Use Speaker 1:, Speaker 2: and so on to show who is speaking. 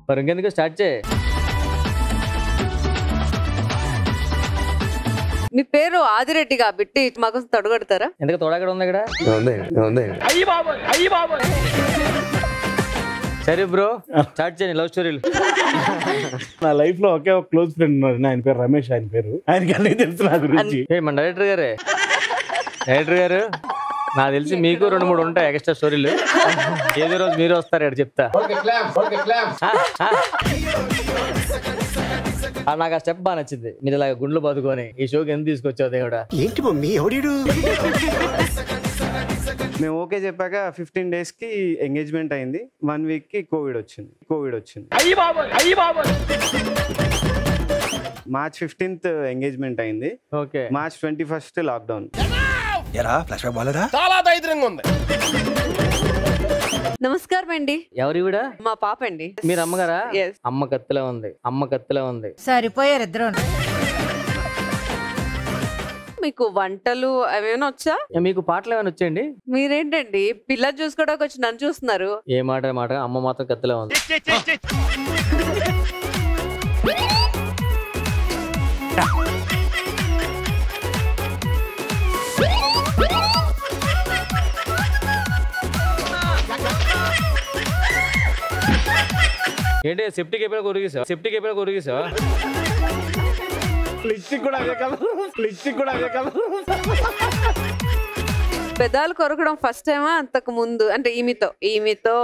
Speaker 1: మరి ఇంకెందుకు స్టార్ట్ చేయి.
Speaker 2: మీ పేరు ఆదిరెడ్డి కాబట్టి మాకు తొడగొడతారా?
Speaker 1: ఎందుకు తోడగడ ఉంది ఇక్కడ? సరే బ్రో స్టార్ట్ చేయండి లవ్ స్టోరీలు.
Speaker 3: నా లైఫ్ లో ఒకే ఒక క్లోజ్ ఫ్రెండ్ ఉన్నాడు, ఆయన పేరు రమేష్. ఆయన పేరు ఆయనకి అన్నీ తెలుసు నా గురించి.
Speaker 1: మన డైరెక్టర్ గారు నాకు తెలిసి మీకు 2-3 ఉంటాయి ఎక్స్ట్రా స్టోరీలు. ఏదో రోజు మీరు వస్తారు ఇక్కడ చెప్తా. నాకు ఆ స్టెప్ బాగా నచ్చింది. మీరు ఇలా గుండ్లు బతుకొని ఈ షోకి ఎందుకు తీసుకొచ్చావు దేవుడా?
Speaker 4: ఏంటి మమ్మీ ఎవడీడు?
Speaker 5: మేము ఓకే చెప్పాక 15 days కి ఎంగేజ్మెంట్ అయింది. 1 week కి కోవిడ్ వచ్చింది. March 15th ఎంగేజ్మెంట్ అయింది.
Speaker 1: ఓకే.
Speaker 5: March 21st lockdown.
Speaker 4: చాలా దైత్యంగా ఉంది.
Speaker 2: నమస్కారం అండి.
Speaker 1: ఎవరి కూడా?
Speaker 2: మా పాప అండి.
Speaker 1: మీరు అమ్మగారా?
Speaker 2: Yes.
Speaker 1: అమ్మ కత్తిలో ఉంది.
Speaker 6: సరిపోయారు ఇద్దరు.
Speaker 2: మీకు వంటలు అవేమైనా వచ్చా?
Speaker 1: మీకు పాటలు ఏమైనా వచ్చాయండి?
Speaker 2: మీరేంటండి పిల్ల చూసుకోవడానికి వచ్చి నన్ను చూస్తున్నారు?
Speaker 1: ఏ మాట అమ్మ మాత్రం కత్తిలో ఉంది. ఏంటి సెప్టిక్ అయిపోయినా కొరిగేసావా?
Speaker 3: లిప్స్టిక్ కూడా అదే కలర్.
Speaker 2: పెదాలు కొరకడం ఫస్ట్ టైమా అంతకు ముందు? అంటే ఈమెతో